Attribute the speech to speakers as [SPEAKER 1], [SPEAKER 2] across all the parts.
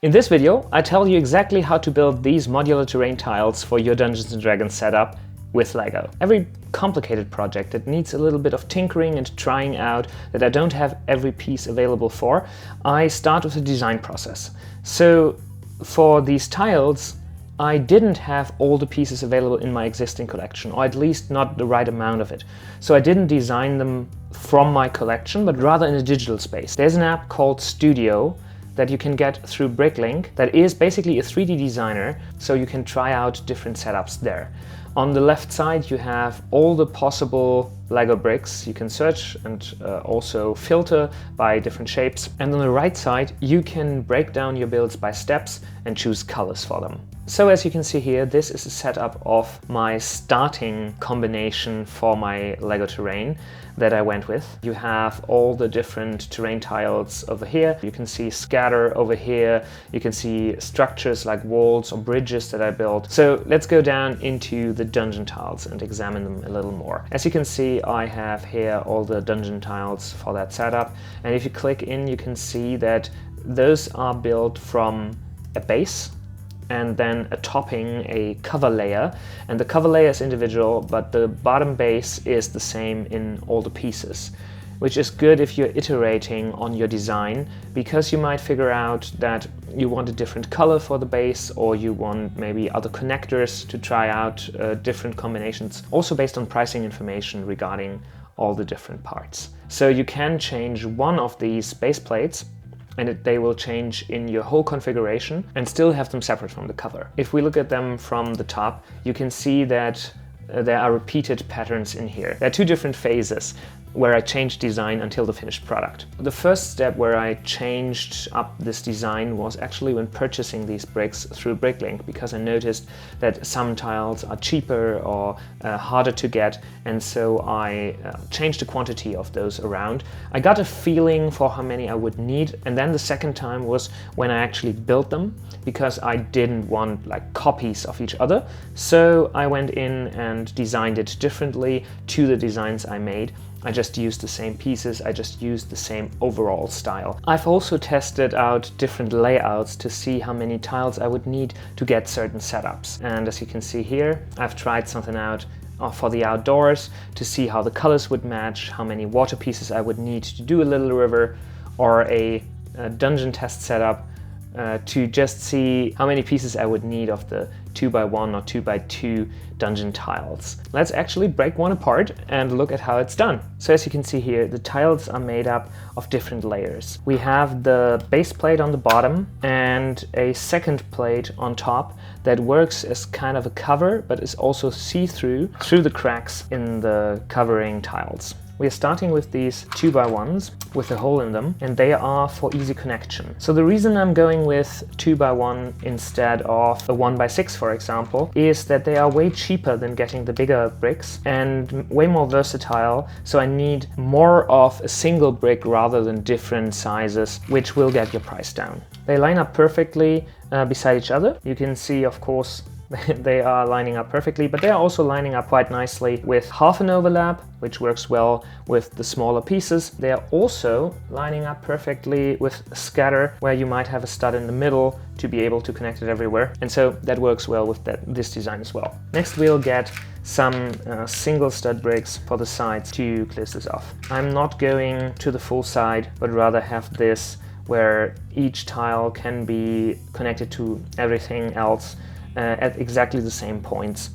[SPEAKER 1] In this video, I tell you exactly how to build these modular terrain tiles for your Dungeons & Dragons setup with Lego. Every complicated project that needs a little bit of tinkering and trying out, that I don't have every piece available for, I start with a design process. So for these tiles, I didn't have all the pieces available in my existing collection, or at least not the right amount of it. So I didn't design them from my collection, but rather in a digital space. There's an app called Studio that you can get through Bricklink that is basically a 3D designer, so you can try out different setups there. On the left side you have all the possible Lego bricks. You can search and also filter by different shapes. And on the right side you can break down your builds by steps and choose colors for them. So as you can see here, this is a setup of my starting combination for my Lego terrain that I went with. You have all the different terrain tiles over here. You can see scatter over here. You can see structures like walls or bridges that I built. So let's go down into the dungeon tiles and examine them a little more. As you can see, I have here all the dungeon tiles for that setup. And if you click in, you can see that those are built from a base and then a topping, a cover layer. And the cover layer is individual, but the bottom base is the same in all the pieces, which is good if you're iterating on your design, because you might figure out that you want a different color for the base, or you want maybe other connectors to try out different combinations, also based on pricing information regarding all the different parts. So you can change one of these base plates and they will change in your whole configuration and still have them separate from the cover. If we look at them from the top, you can see that there are repeated patterns in here. There are two different phases where I changed design until the finished product. The first step where I changed up this design was actually when purchasing these bricks through Bricklink, because I noticed that some tiles are cheaper or harder to get, and so I changed the quantity of those around. I got a feeling for how many I would need, and then the second time was when I actually built them, because I didn't want like copies of each other. So I went in and designed it differently to the designs I made. I just used the same pieces, I just used the same overall style. I've also tested out different layouts to see how many tiles I would need to get certain setups. And as you can see here, I've tried something out for the outdoors to see how the colors would match, how many water pieces I would need to do a little river, or a dungeon test setup to just see how many pieces I would need of the 2x1 or 2x2 dungeon tiles. Let's actually break one apart and look at how it's done. So as you can see here, the tiles are made up of different layers. We have the base plate on the bottom and a second plate on top that works as kind of a cover, but is also see-through through the cracks in the covering tiles. We are starting with these 2x1s with a hole in them, and they are for easy connection. So the reason I'm going with 2x1 instead of a 1x6, for example, is that they are way cheaper than getting the bigger bricks and way more versatile. So I need more of a single brick rather than different sizes, which will get your price down. They line up perfectly beside each other. You can see, of course, they are lining up perfectly, but they are also lining up quite nicely with half an overlap, which works well with the smaller pieces. They are also lining up perfectly with scatter, where you might have a stud in the middle to be able to connect it everywhere. And so that works well with this design as well. Next we'll get some single stud bricks for the sides to close this off. I'm not going to the full side, but rather have this where each tile can be connected to everything else at exactly the same points.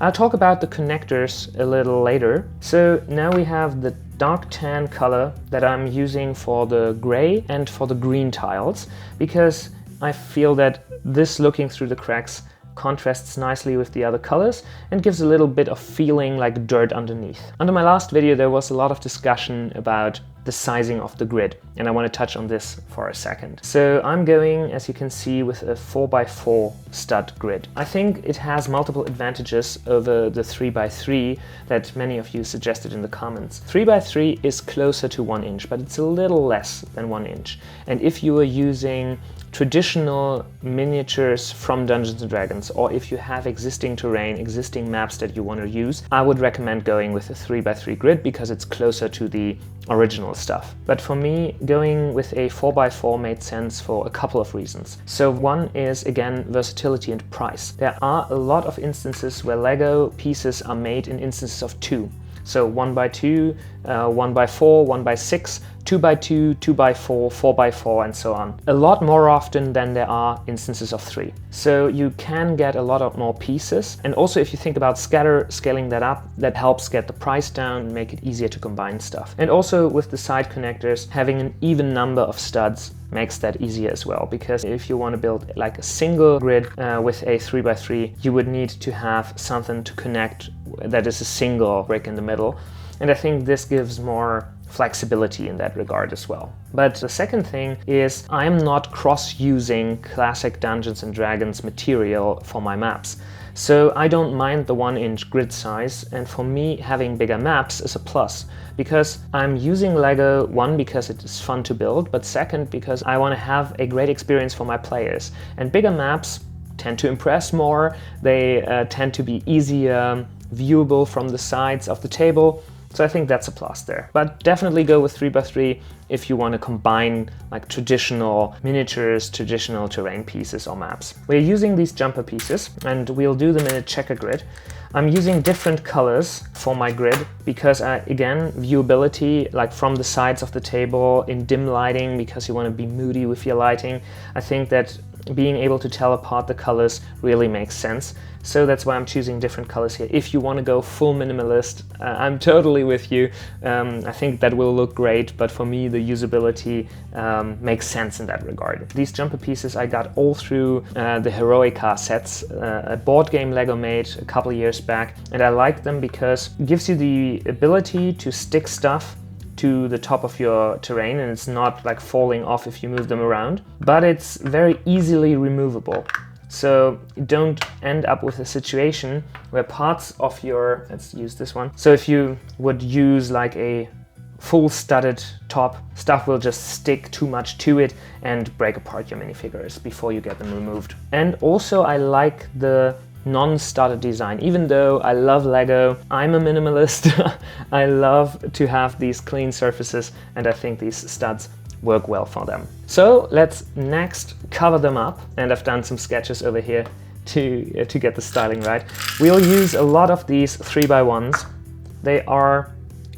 [SPEAKER 1] I'll talk about the connectors a little later. So now we have the dark tan color that I'm using for the gray and for the green tiles, because I feel that this looking through the cracks contrasts nicely with the other colors and gives a little bit of feeling like dirt underneath. Under my last video there was a lot of discussion about the sizing of the grid, and I want to touch on this for a second. So I'm going, as you can see, with a 4x4 stud grid. I think it has multiple advantages over the 3x3 that many of you suggested in the comments. 3x3 is closer to 1 inch, but it's a little less than 1 inch. And if you are using traditional miniatures from Dungeons & Dragons, or if you have existing terrain, existing maps that you want to use, I would recommend going with a 3x3 grid because it's closer to the original stuff. But for me, going with a 4x4 made sense for a couple of reasons. So one is, again, versatility and price. There are a lot of instances where Lego pieces are made in instances of 2. So 1x2, 1x4, 1x6, 2x2, 2x4, 4x4, and so on. A lot more often than there are instances of 3. So you can get a lot of more pieces. And also if you think about scaling that up, that helps get the price down and make it easier to combine stuff. And also with the side connectors, having an even number of studs makes that easier as well, because if you want to build like a single grid with a 3x3, you would need to have something to connect that is a single brick in the middle. And I think this gives more flexibility in that regard as well. But the second thing is I'm not cross-using classic Dungeons & Dragons material for my maps. So I don't mind the 1-inch grid size, and for me having bigger maps is a plus, because I'm using Lego, one, because it is fun to build, but second, because I want to have a great experience for my players. And bigger maps tend to impress more, they tend to be easier viewable from the sides of the table. So I think that's a plus there. But definitely go with 3x3 if you want to combine like traditional miniatures, traditional terrain pieces or maps. We're using these jumper pieces and we'll do them in a checker grid. I'm using different colors for my grid because again, viewability, like from the sides of the table in dim lighting, because you want to be moody with your lighting. I think that being able to tell apart the colors really makes sense. So that's why I'm choosing different colors here. If you want to go full minimalist, I'm totally with you. I think that will look great, but for me the usability makes sense in that regard. These jumper pieces I got all through the Heroica sets, a board game Lego made a couple years back, and I like them because it gives you the ability to stick stuff to the top of your terrain, and it's not like falling off if you move them around, but it's very easily removable. So you don't end up with a situation where parts of your, let's use this one. So if you would use like a full studded top, stuff will just stick too much to it and break apart your minifigures before you get them removed. And also I like the non-studded design. Even though I love Lego, I'm a minimalist. I love to have these clean surfaces, and I think these studs work well for them. So let's next cover them up, and I've done some sketches over here to get the styling right. We'll use a lot of these 3x1s. They are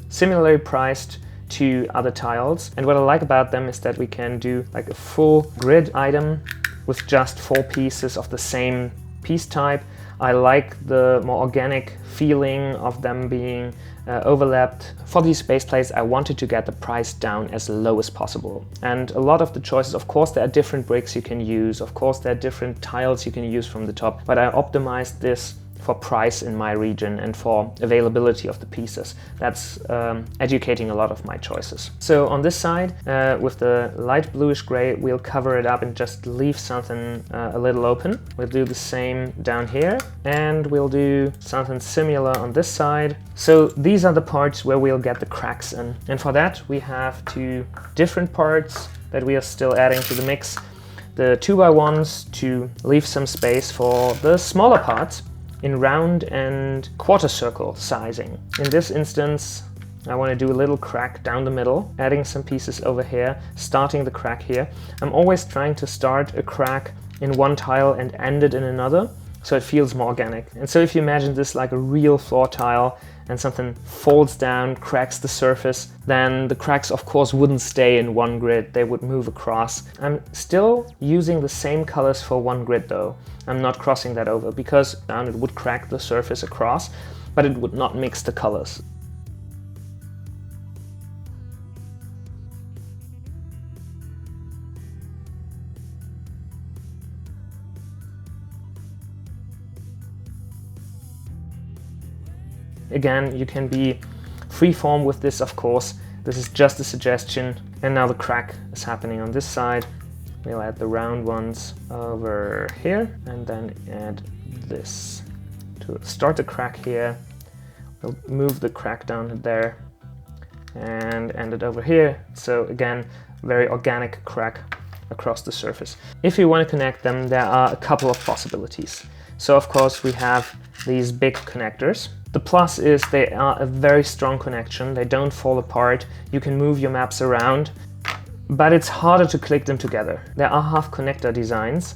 [SPEAKER 1] similarly priced to other tiles, and what I like about them is that we can do like a full grid item with just 4 pieces of the same piece type. I like the more organic feeling of them being overlapped. For these base plates, I wanted to get the price down as low as possible. And a lot of the choices, of course, there are different bricks you can use. Of course, there are different tiles you can use from the top, but I optimized this for price in my region and for availability of the pieces. That's educating a lot of my choices. So on this side, with the light bluish gray, we'll cover it up and just leave something a little open. We'll do the same down here, and we'll do something similar on this side. So these are the parts where we'll get the cracks in. And for that, we have 2 different parts that we are still adding to the mix. The 2x1s to leave some space for the smaller parts in round and quarter circle sizing. In this instance, I want to do a little crack down the middle, adding some pieces over here, starting the crack here. I'm always trying to start a crack in one tile and end it in another, so it feels more organic. And so if you imagine this like a real floor tile and something folds down, cracks the surface, then the cracks of course wouldn't stay in one grid, they would move across. I'm still using the same colors for one grid though. I'm not crossing that over because then it would crack the surface across, but it would not mix the colors. Again, you can be freeform with this, of course. This is just a suggestion. And now the crack is happening on this side. We'll add the round ones over here and then add this. To start the crack here, we'll move the crack down there and end it over here. So again, very organic crack across the surface. If you want to connect them, there are a couple of possibilities. So of course we have these big connectors. The plus is they are a very strong connection, they don't fall apart, you can move your maps around, but it's harder to click them together. There are half connector designs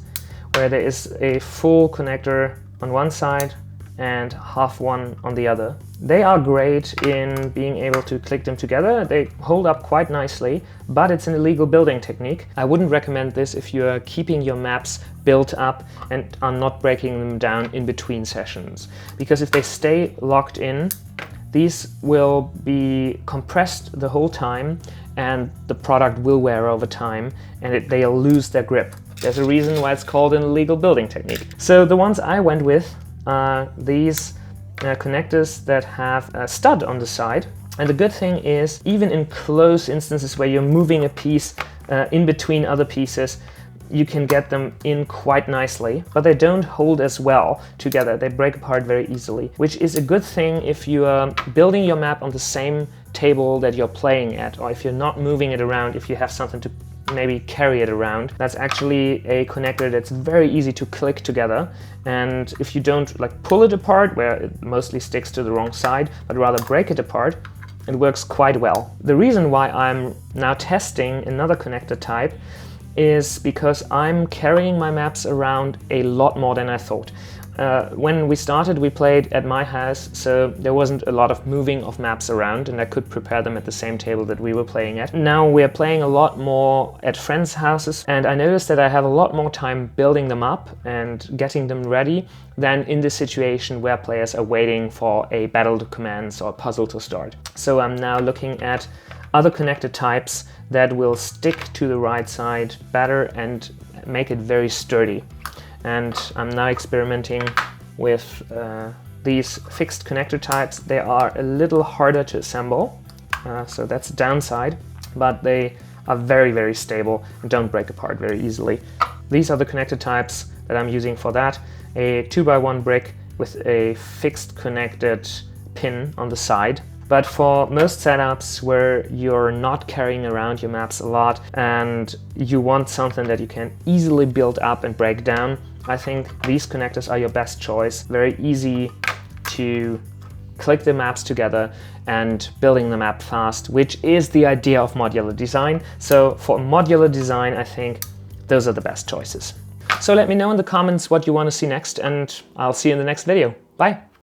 [SPEAKER 1] where there is a full connector on one side and half one on the other. They are great in being able to click them together. They hold up quite nicely, but it's an illegal building technique. I wouldn't recommend this if you're keeping your maps built up and are not breaking them down in between sessions. Because if they stay locked in, these will be compressed the whole time and the product will wear over time and they'll lose their grip. There's a reason why it's called an illegal building technique. So the ones I went with are these connectors that have a stud on the side. And the good thing is, even in close instances where you're moving a piece in between other pieces, you can get them in quite nicely, but they don't hold as well together. They break apart very easily, which is a good thing if you are building your map on the same table that you're playing at, or if you're not moving it around, if you have something to maybe carry it around. That's actually a connector that's very easy to click together, and if you don't like pull it apart where it mostly sticks to the wrong side, but rather break it apart, it works quite well. The reason why I'm now testing another connector type is because I'm carrying my maps around a lot more than I thought. When we started, we played at my house, so there wasn't a lot of moving of maps around and I could prepare them at the same table that we were playing at. Now we're playing a lot more at friends' houses and I noticed that I have a lot more time building them up and getting them ready than in the situation where players are waiting for a battle to commence or puzzle to start. So I'm now looking at other connector types that will stick to the right side better and make it very sturdy. And I'm now experimenting with these fixed connector types. They are a little harder to assemble, so that's a downside, but they are very, very stable and don't break apart very easily. These are the connector types that I'm using for that. A 2x1 brick with a fixed connected pin on the side. But for most setups where you're not carrying around your maps a lot and you want something that you can easily build up and break down, I think these connectors are your best choice. Very easy to click the maps together and building the map fast, which is the idea of modular design. So for modular design, I think those are the best choices. So let me know in the comments what you want to see next, and I'll see you in the next video. Bye!